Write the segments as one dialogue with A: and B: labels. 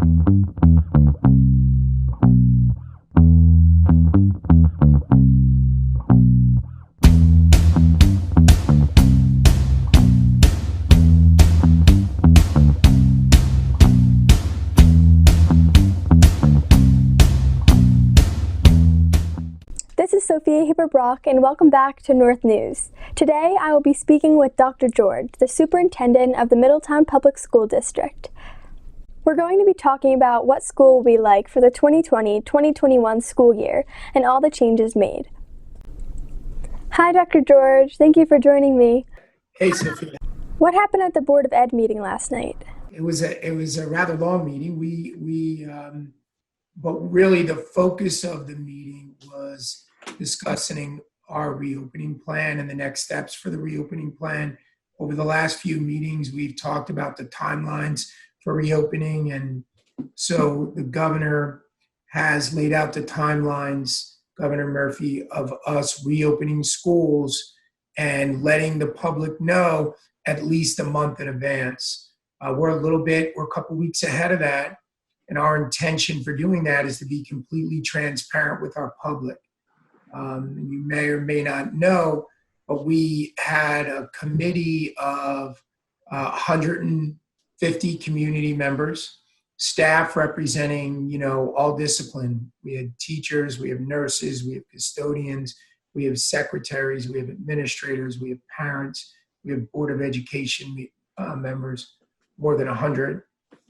A: This is Sophia Haber Brock, and welcome back to North News. Today, I will be speaking with Dr. George, the Superintendent of the Middletown Public School District. We're going to be talking about what school will be like for the 2020-2021 school year and all the changes made. Hi, Dr. George. Thank you for joining me.
B: Hey, Sophia.
A: What happened at the Board of Ed meeting last night?
B: It was a rather long meeting. But really the focus of the meeting was discussing our reopening plan and the next steps for the reopening plan. Over the last few meetings, we've talked about the timelines for reopening. And so the governor has laid out the timelines, Governor Murphy, of us reopening schools and letting the public know at least a month in advance. We're a couple weeks ahead of that. And our intention for doing that is to be completely transparent with our public. You may or may not know, but we had a committee of 150 community members, staff representing, all discipline. We had teachers, we have nurses, we have custodians, we have secretaries, we have administrators, we have parents, we have Board of Education members, more than 100.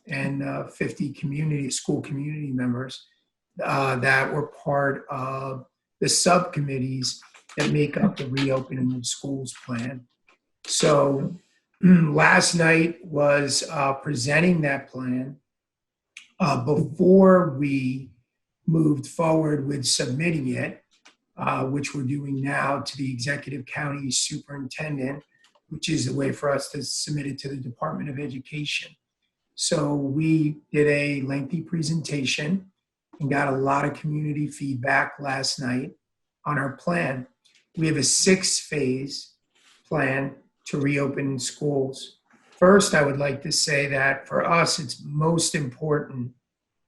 B: And 50 school community members that were part of the subcommittees that make up the reopening of schools plan. So last night was presenting that plan before we moved forward with submitting it, which we're doing now to the Executive County Superintendent, which is the way for us to submit it to the Department of Education. So we did a lengthy presentation and got a lot of community feedback last night on our plan. We have a 6-phase plan to reopen schools. First, I would like to say that for us, it's most important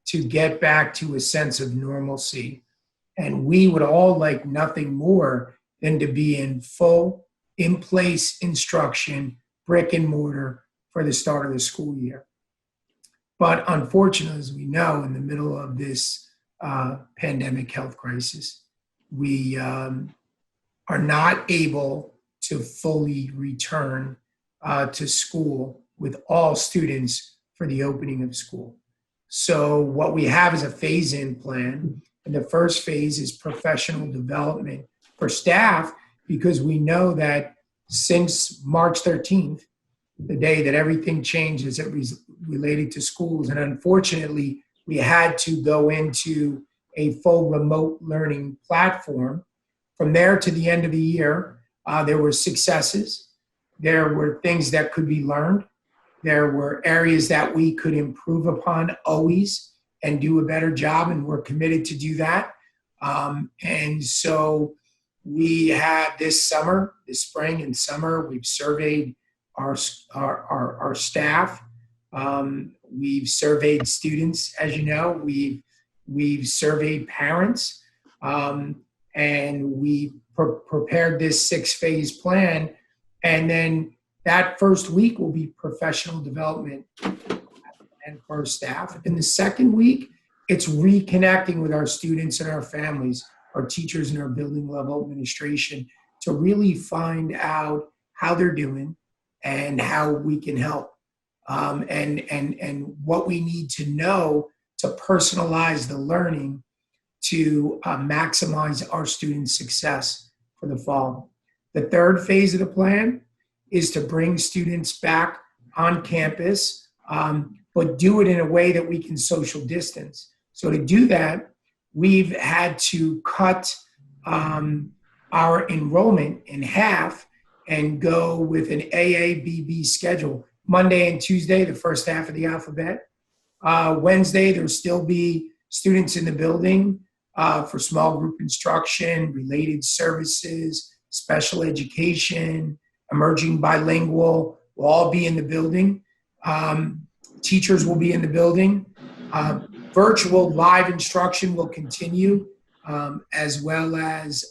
B: to get back to a sense of normalcy. And we would all like nothing more than to be in full, in-place instruction, brick and mortar for the start of the school year. But unfortunately, as we know, in the middle of this pandemic health crisis, we are not able to fully return to school with all students for the opening of school. So what we have is a phase-in plan. And the first phase is professional development for staff, because we know that since March 13th, the day that everything changed as it related to schools. And unfortunately, we had to go into a full remote learning platform. From there to the end of the year, there were successes. There were things that could be learned. There were areas that we could improve upon always and do a better job, and we're committed to do that. And so we have this spring and summer, we've surveyed our staff. We've surveyed students, as you know. We've surveyed parents, and we prepared this 6-phase plan. And then that first week will be professional development and for our staff. In the second week, it's reconnecting with our students and our families, our teachers and our building level administration, to really find out how they're doing and how we can help, and what we need to know to personalize the learning to maximize our students' success for the fall. The third phase of the plan is to bring students back on campus, but do it in a way that we can social distance. So to do that, we've had to cut our enrollment in half and go with an AABB schedule. Monday and Tuesday, the first half of the alphabet. Wednesday, there'll still be students in the building for small group instruction, related services, special education, emerging bilingual will all be in the building. Teachers will be in the building. Virtual live instruction will continue, as well as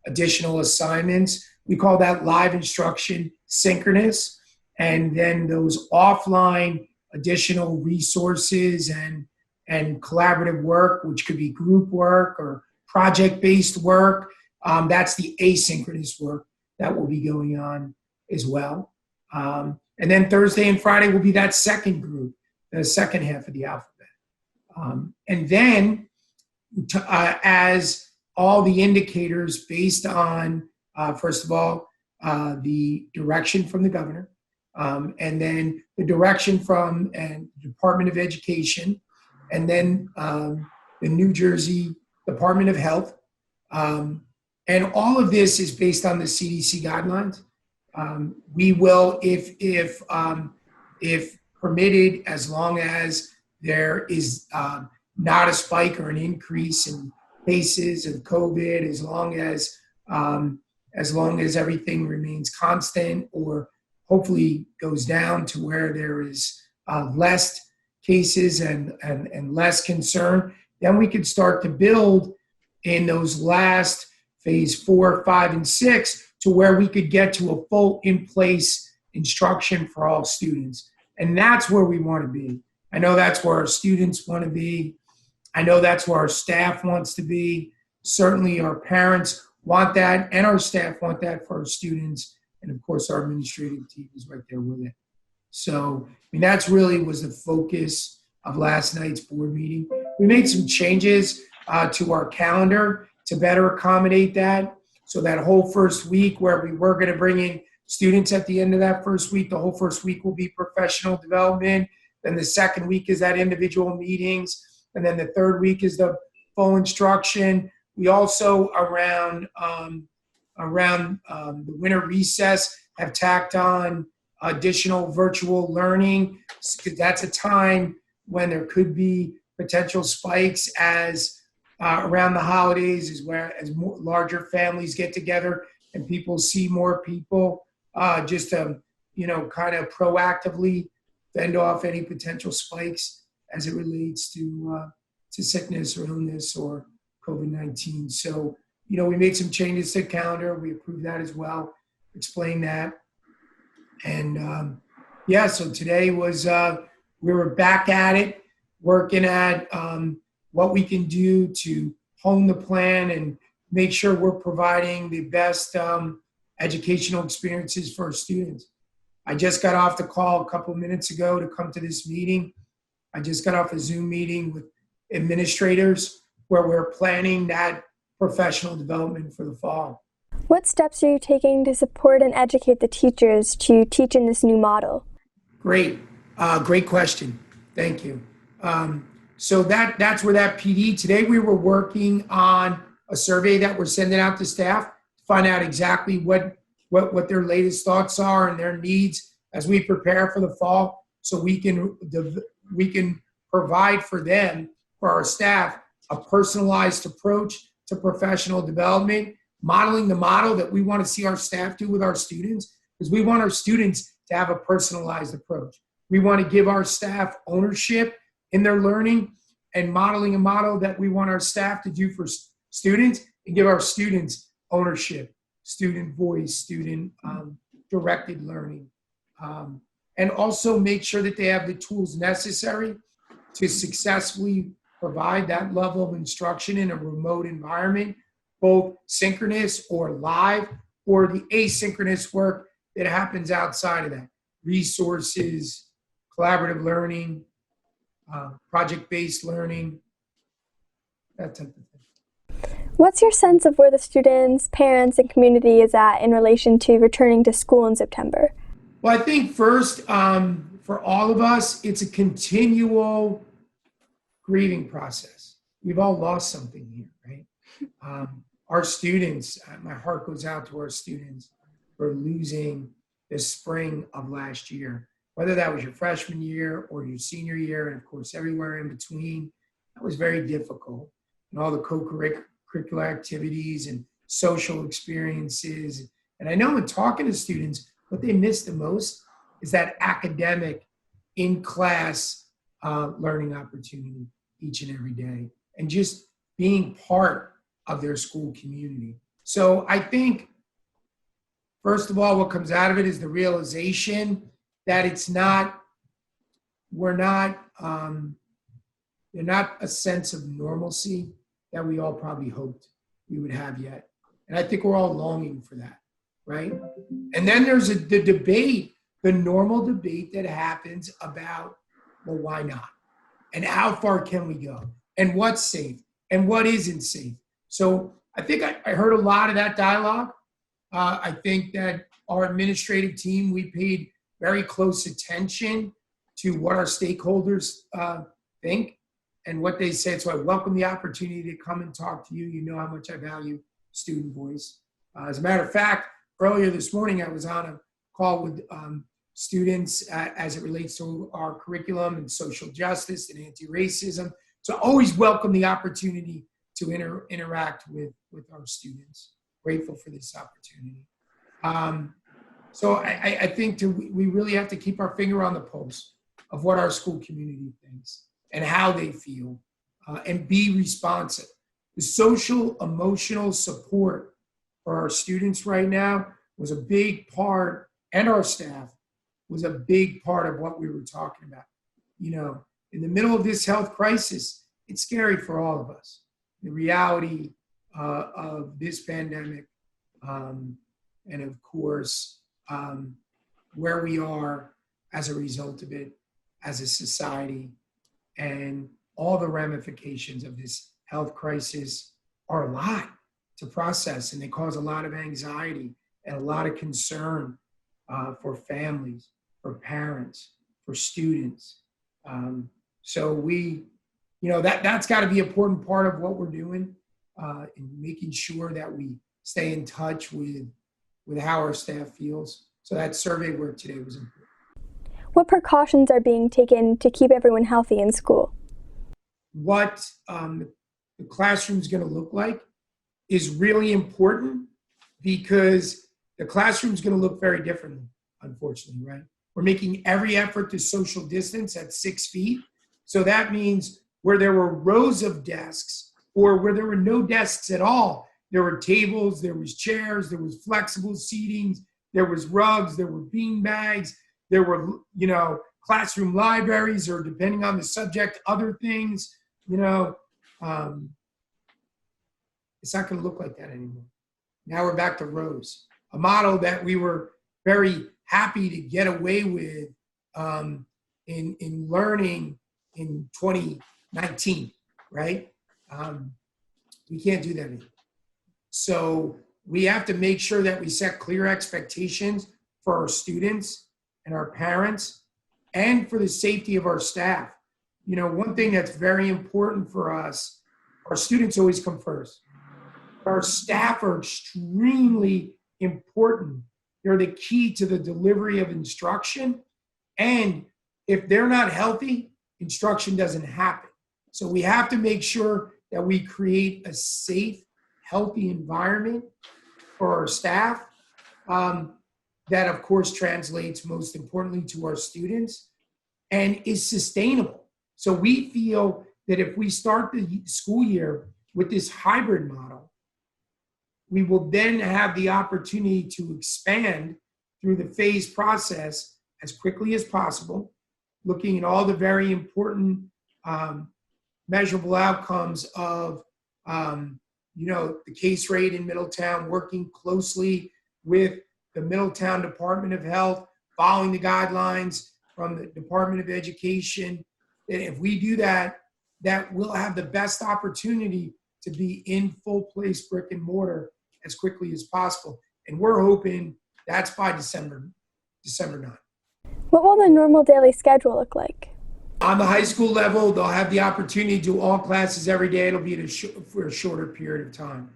B: additional assignments. We call that live instruction synchronous. And then those offline additional resources and collaborative work, which could be group work or project-based work, that's the asynchronous work that will be going on as well. And then Thursday and Friday will be that second group, the second half of the alphabet. And then as all the indicators based on, first of all, the direction from the governor, and then the direction from the Department of Education, and then the New Jersey Department of Health. And all of this is based on the CDC guidelines. We will, if permitted, as long as there is not a spike or an increase in cases of COVID, as long as everything remains constant or hopefully goes down to where there is less cases and less concern, then we could start to build in those last phase 4, 5, and 6 to where we could get to a full in-place instruction for all students. And that's where we want to be. I know that's where our students want to be. I know that's where our staff wants to be. Certainly our parents want that, and our staff want that for our students. And of course, our administrative team is right there with it. So, I mean, that's really was the focus of last night's board meeting. We made some changes to our calendar to better accommodate that. So that whole first week where we were going to bring in students at the end of that first week, the whole first week will be professional development. Then the second week is that individual meetings. And then the third week is the full instruction. We also, around the winter recess, have tacked on additional virtual learning, because that's a time when there could be potential spikes as around the holidays, as more larger families get together and people see more people, just to kind of proactively fend off any potential spikes as it relates to sickness or illness or COVID-19. So, we made some changes to the calendar. We approved that as well, explained that. And so today was, we were back at it, working at what we can do to hone the plan and make sure we're providing the best educational experiences for our students. I just got off the call a couple of minutes ago to come to this meeting. I just got off a Zoom meeting with administrators where we're planning that professional development for the fall.
A: What steps are you taking to support and educate the teachers to teach in this new model?
B: Great question. Thank you. So that's where that PD, today we were working on a survey that we're sending out to staff to find out exactly what their latest thoughts are and their needs as we prepare for the fall, so we can provide for them, for our staff, a personalized approach to professional development, modeling the model that we want to see our staff do with our students, because we want our students to have a personalized approach. We want to give our staff ownership in their learning, and modeling a model that we want our staff to do for students, and give our students ownership, student voice, student directed learning. And also make sure that they have the tools necessary to successfully provide that level of instruction in a remote environment, both synchronous or live, or the asynchronous work that happens outside of that. Resources, collaborative learning, project-based learning, that type of thing.
A: What's your sense of where the students, parents, and community is at in relation to returning to school in September?
B: Well, I think first, for all of us, it's a continual grieving process. We've all lost something here, right? Our students, my heart goes out to our students for losing the spring of last year, whether that was your freshman year or your senior year, and of course, everywhere in between. That was very difficult. And all the co-curricular activities and social experiences. And I know in talking to students, what they miss the most is that academic, in-class learning opportunity each and every day, and just being part of their school community. So I think, first of all, what comes out of it is the realization that they're not a sense of normalcy that we all probably hoped we would have yet. And I think we're all longing for that, right? And then there's the debate, the normal debate that happens about, well, why not? And how far can we go? And what's safe? And what isn't safe? So I think I heard a lot of that dialogue. I think that our administrative team, we paid very close attention to what our stakeholders think and what they said. So I welcome the opportunity to come and talk to you. You know how much I value student voice. As a matter of fact, earlier this morning, I was on a call with students as it relates to our curriculum and social justice and anti-racism. So I always welcome the opportunity to interact with our students. Grateful for this opportunity. So I think we really have to keep our finger on the pulse of what our school community thinks and how they feel, and be responsive. The social, emotional support for our students right now was a big part, and our staff was a big part of what we were talking about. You know, in the middle of this health crisis, it's scary for all of us. The reality of this pandemic, and of course, where we are as a result of it as a society, and all the ramifications of this health crisis are a lot to process, and they cause a lot of anxiety and a lot of concern for families, for parents, for students. So that's got to be an important part of what we're doing, in making sure that we stay in touch with how our staff feels. So that survey work today was important.
A: What precautions are being taken to keep everyone healthy in school?
B: What the classroom is going to look like is really important, because the classroom is going to look very differently, unfortunately, right? We're making every effort to social distance at 6 feet. So that means where there were rows of desks, or where there were no desks at all, there were tables, there was chairs, there was flexible seatings, there was rugs, there were bean bags, there were, classroom libraries, or depending on the subject, other things, it's not going to look like that anymore. Now we're back to rows, a model that we were very happy to get away with in learning in 2019, right? We can't do that anymore. So we have to make sure that we set clear expectations for our students and our parents, and for the safety of our staff. One thing that's very important for us, our students always come first. Our staff are extremely important. They're the key to the delivery of instruction. And if they're not healthy, instruction doesn't happen. So we have to make sure that we create a safe, healthy environment for our staff. That, of course, translates most importantly to our students and is sustainable. So we feel that if we start the school year with this hybrid model, we will then have the opportunity to expand through the phase process as quickly as possible, looking at all the very important measurable outcomes of the case rate in Middletown, working closely with the Middletown Department of Health, following the guidelines from the Department of Education. And if we do that, that we'll have the best opportunity to be in full place brick and mortar as quickly as possible. And we're hoping that's by December 9th.
A: What will the normal daily schedule look like?
B: On the high school level, they'll have the opportunity to do all classes every day. It'll be for a shorter period of time.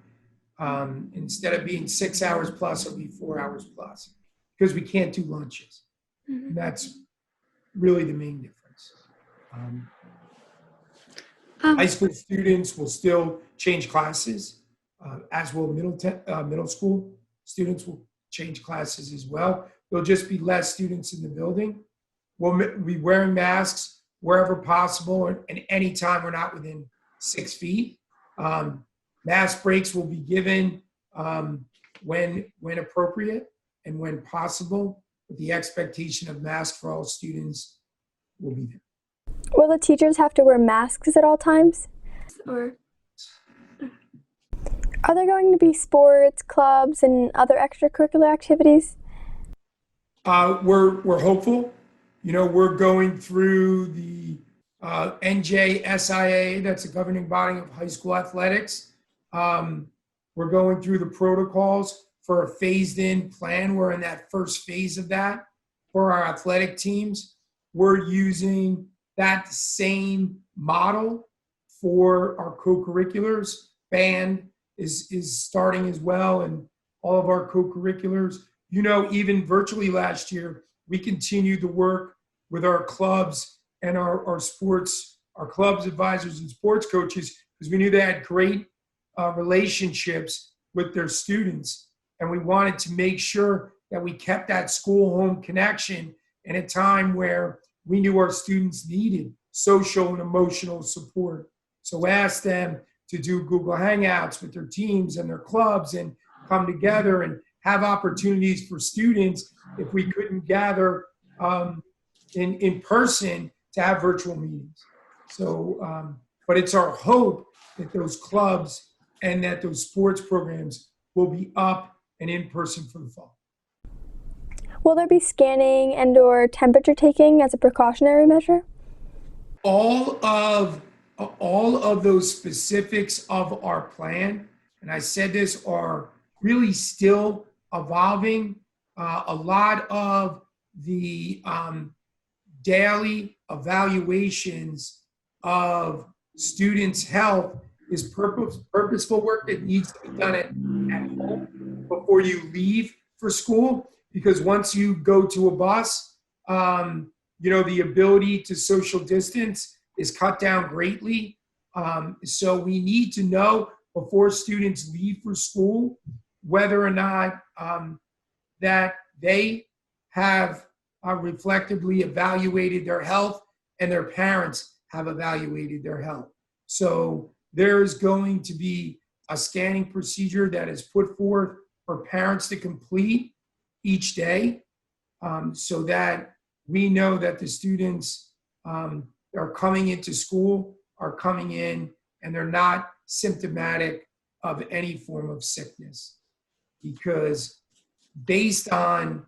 B: Instead of being 6 hours plus, it'll be 4 hours plus, because we can't do lunches. Mm-hmm. And that's really the main difference. High school students will still change classes, as will middle school students will change classes as well. There'll just be less students in the building. We'll be wearing masks wherever possible and anytime we're not within 6 feet. Mask breaks will be given when appropriate and when possible, but the expectation of masks for all students will be there.
A: Will the teachers have to wear masks at all times? Or are there going to be sports, clubs, and other extracurricular activities?
B: We're hopeful. We're going through the NJSIA, that's the governing body of high school athletics. We're going through the protocols for a phased-in plan. We're in that first phase of that for our athletic teams. We're using that same model for our co-curriculars. Band is starting as well, and all of our co-curriculars. Even virtually last year, we continued to work with our clubs and our clubs advisors and sports coaches, because we knew they had great relationships with their students. And we wanted to make sure that we kept that school-home connection in a time where we knew our students needed social and emotional support. So asked them to do Google Hangouts with their teams and their clubs and come together and have opportunities for students, if we couldn't gather in person, to have virtual meetings. So, but it's our hope that those clubs and that those sports programs will be up and in person for the fall.
A: Will there be scanning and/or temperature taking as a precautionary measure?
B: All of those specifics of our plan, and I said this, are really still evolving. A lot of the daily evaluations of students' health is purposeful work that needs to be done at home before you leave for school, because once you go to a bus, the ability to social distance is cut down greatly. So we need to know before students leave for school whether or not that they have reflectively evaluated their health and their parents have evaluated their health. So there's going to be a scanning procedure that is put forth for parents to complete each day, so that we know that the students are coming into school are coming in and they're not symptomatic of any form of sickness. Because based on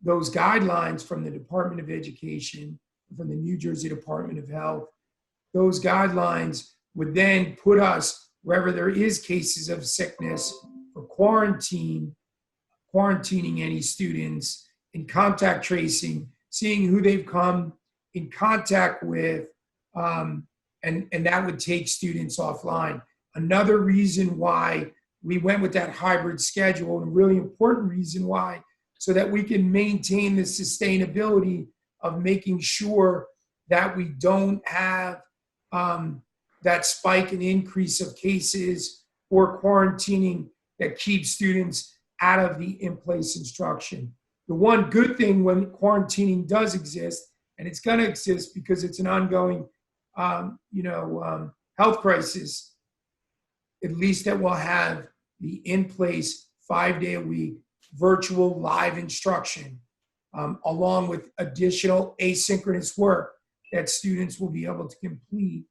B: those guidelines from the Department of Education, from the New Jersey Department of Health, those guidelines would then put us, wherever there is cases of sickness, for quarantining any students, in contact tracing, seeing who they've come in contact with, and that would take students offline. Another reason why we went with that hybrid schedule, and a really important reason why, so that we can maintain the sustainability of making sure that we don't have that spike and increase of cases or quarantining that keeps students out of the in-place instruction. The one good thing when quarantining does exist, and it's going to exist because it's an ongoing health crisis, at least that we'll have the in-place 5-day-a-week virtual live instruction, along with additional asynchronous work that students will be able to complete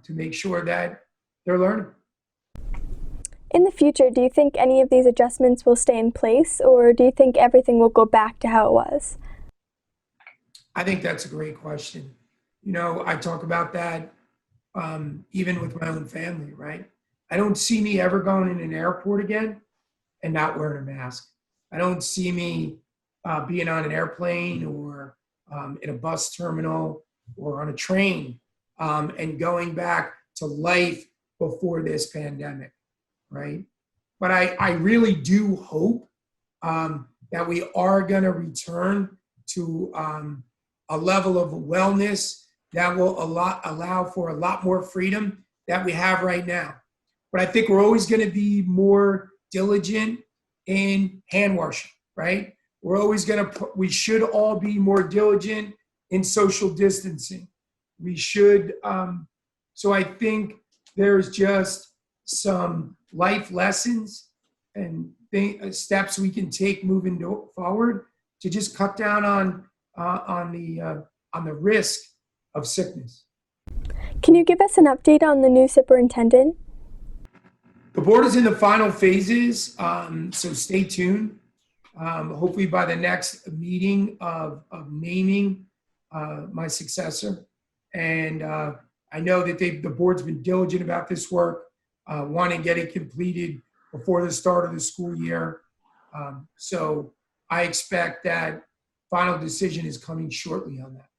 B: to make sure that they're learning.
A: In the future, do you think any of these adjustments will stay in place, or do you think everything will go back to how it was?
B: I think that's a great question. I talk about that even with my own family, right? I don't see me ever going in an airport again and not wearing a mask. I don't see me being on an airplane or in a bus terminal or on a train and going back to life before this pandemic, right? But I really do hope that we are going to return to a level of wellness that will allow for a lot more freedom that we have right now. But I think we're always going to be more diligent in hand washing, right? We're always we should all be more diligent in social distancing. We should, so I think there's just some life lessons and steps we can take moving forward to just cut down on the risk of sickness.
A: Can you give us an update on the new superintendent?
B: The board is in the final phases, so stay tuned. Hopefully by the next meeting of naming my successor. And I know that the board's been diligent about this work, wanting to get it completed before the start of the school year. So I expect that final decision is coming shortly on that.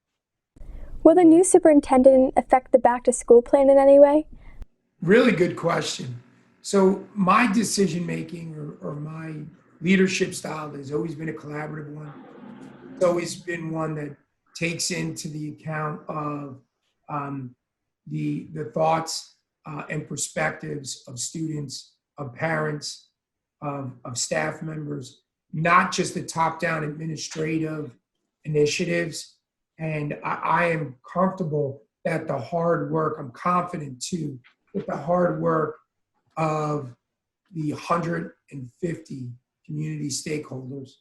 A: Will the new superintendent affect the back-to-school plan in any way?
B: Really good question. So my decision-making or my leadership style has always been a collaborative one. It's always been one that takes into the account of the thoughts and perspectives of students, of parents, of staff members, not just the top-down administrative initiatives. And I am comfortable that the hard work, I'm confident too, that the hard work of the 150 community stakeholders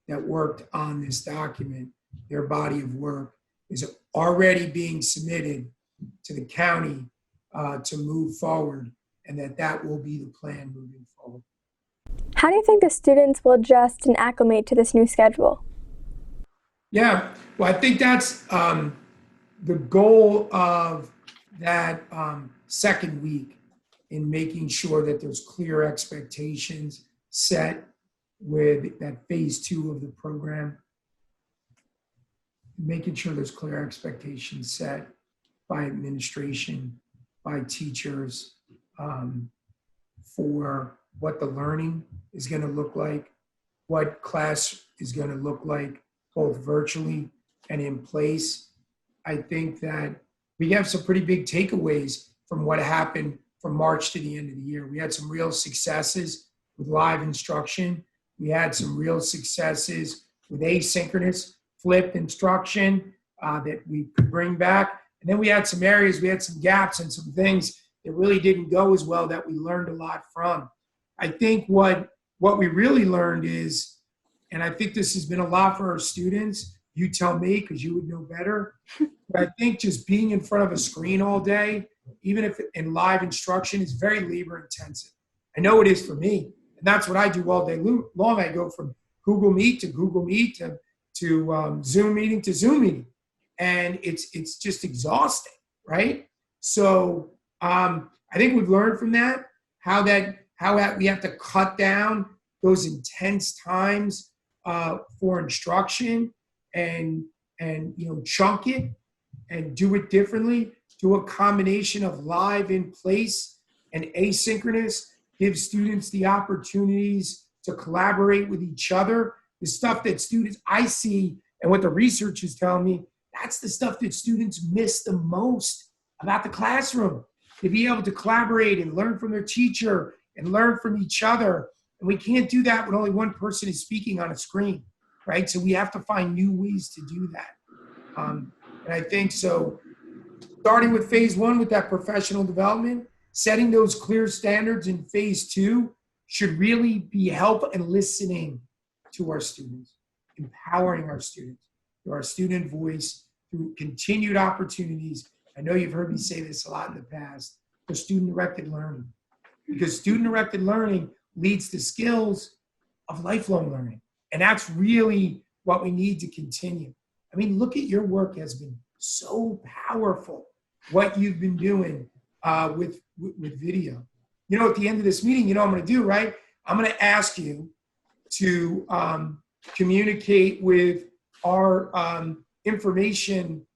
B: that worked on this document, their body of work, is already being submitted to the county to move forward, and that will be the plan moving forward.
A: How do you think the students will adjust and acclimate to this new schedule?
B: Yeah, well, I think that's the goal of that second week, in making sure that there's clear expectations set with that phase 2 of the program, making sure there's clear expectations set by administration, by teachers, for what the learning is going to look like, what class is going to look like, both virtually and in place. I think that we have some pretty big takeaways from what happened from March to the end of the year. We had some real successes with live instruction. We had some real successes with asynchronous flipped instruction that we could bring back. And then we had some areas, we had some gaps and some things that really didn't go as well that we learned a lot from. I think what we really learned is, and I think this has been a lot for our students, you tell me because you would know better, but I think just being in front of a screen all day, even if in live instruction, is very labor intensive. I know it is for me, and that's what I do all day long. I go from Google Meet to Google Meet to Zoom meeting to Zoom meeting, and it's just exhausting, right? So I think we've learned from that how we have to cut down those intense times for instruction and chunk it and do it differently. Do a combination of live in place and asynchronous, give students the opportunities to collaborate with each other. The stuff that students, I see, and what the research is telling me, that's the stuff that students miss the most about the classroom. To be able to collaborate and learn from their teacher and learn from each other. And we can't do that when only one person is speaking on a screen, right? So we have to find new ways to do that. And I think so, starting with phase 1 with that professional development, setting those clear standards in phase 2 should really be help and listening to our students, empowering our students, through our student voice, through continued opportunities. I know you've heard me say this a lot in the past, for student-directed learning, because student-directed learning leads to skills of lifelong learning. And that's really what we need to continue. I mean, look at your work has been so powerful, what you've been doing with video. At the end of this meeting, I'm going to do, right? I'm going to ask you to communicate with our information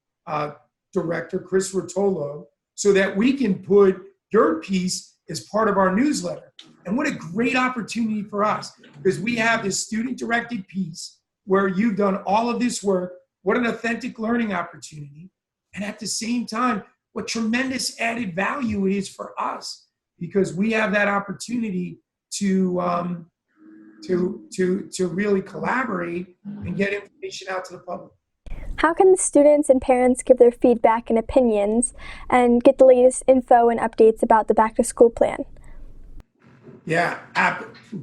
B: director, Chris Rotolo, so that we can put your piece as part of our newsletter. And what a great opportunity for us, because we have this student-directed piece where you've done all of this work. What an authentic learning opportunity. And at the same time, what tremendous added value it is for us, because we have that opportunity to really collaborate and get information out to the public.
A: How can the students and parents give their feedback and opinions and get the latest info and updates about the back-to-school plan?
B: Yeah,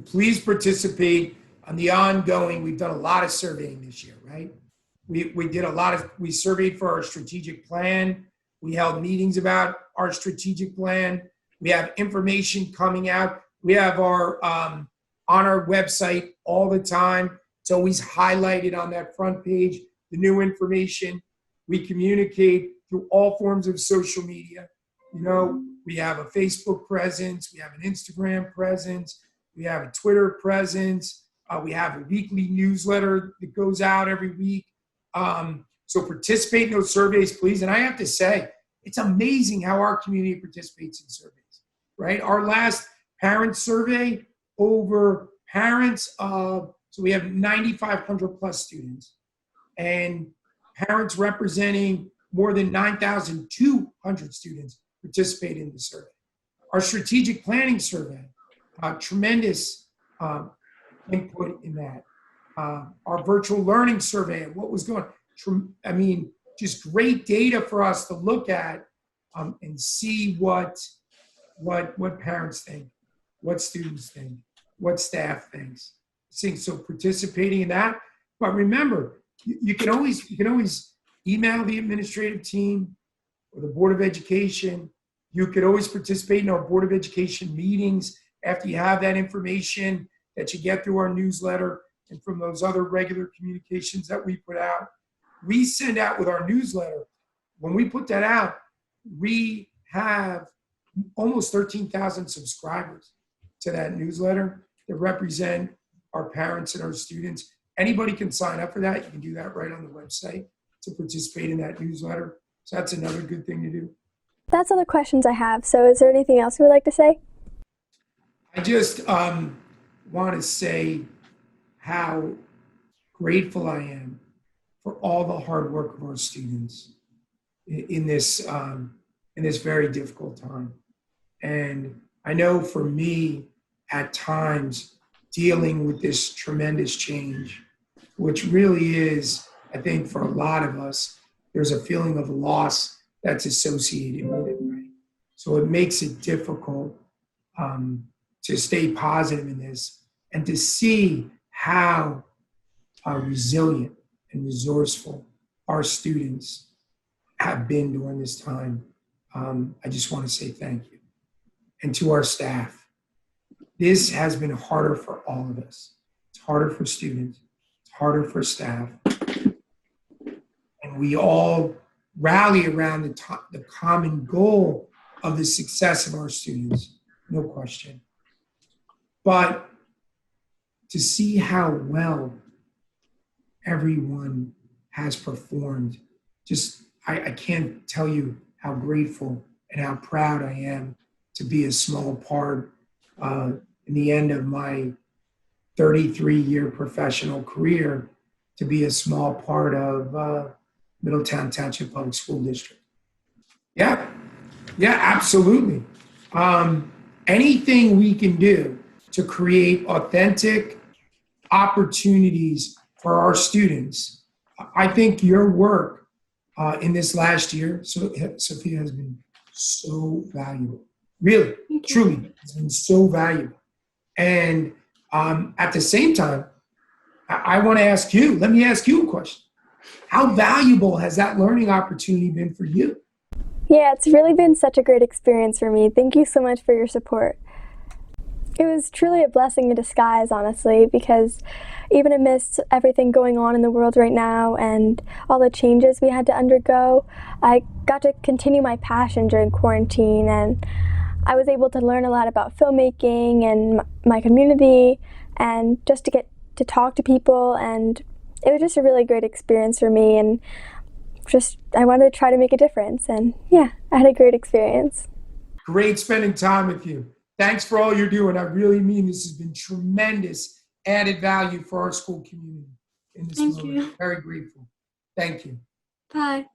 B: please participate on the ongoing. We've done a lot of surveying this year, right? We surveyed for our strategic plan. We held meetings about our strategic plan. We have information coming out. We have our on our website all the time. It's always highlighted on that front page, the new information. We communicate through all forms of social media. You know, we have a Facebook presence, we have an Instagram presence, we have a Twitter presence, we have a weekly newsletter that goes out every week. So participate in those surveys, please. And I have to say, it's amazing how our community participates in surveys, right? Our last parent survey over parents of, so we have 9,500 plus students and parents representing more than 9,200 students participate in the survey. Our strategic planning survey, tremendous input in that. Our virtual learning survey, what was going on. I mean, just great data for us to look at and see what parents think, what students think, what staff thinks. So participating in that. But remember, you can always email the administrative team or the Board of Education. You could always participate in our Board of Education meetings after you have that information that you get through our newsletter and from those other regular communications that we put out. We send out with our newsletter. When we put that out, we have almost 13,000 subscribers to that newsletter that represent our parents and our students. Anybody can sign up for that. You can do that right on the website to participate in that newsletter. So that's another good thing to do.
A: That's all the questions I have. So is there anything else you would like to say?
B: I just want to say how grateful I am for all the hard work of our students in this very difficult time. And I know for me, at times, dealing with this tremendous change, which really is, I think for a lot of us, there's a feeling of loss that's associated with it, right? So it makes it difficult to stay positive in this and to see how resilient and resourceful our students have been during this time. I just want to say thank you. And to our staff, this has been harder for all of us. It's harder for students, it's harder for staff. And we all rally around the common goal of the success of our students, no question. But to see how well everyone has performed, I can't tell you how grateful and how proud I am to be a small part in the end of my 33-year professional career, to be a small part of Middletown Township Public School District. Yeah, absolutely. Anything we can do to create authentic opportunities for our students. I think your work in this last year, Sophia, has been so valuable. Really, truly, it's been so valuable. And at the same time, I want to ask you, let me ask you a question. How valuable has that learning opportunity been for you?
A: Yeah, it's really been such a great experience for me. Thank you so much for your support. It was truly a blessing in disguise, honestly, because even amidst everything going on in the world right now and all the changes we had to undergo, I got to continue my passion during quarantine, and I was able to learn a lot about filmmaking and my community, and just to get to talk to people, and it was just a really great experience for me, and I wanted to try to make a difference, and yeah, I had a great experience.
B: Great spending time with you. Thanks for all you're doing. I really mean this has been tremendous added value for our school community in this moment.
C: Thank you.
B: Very grateful. Thank you.
C: Bye.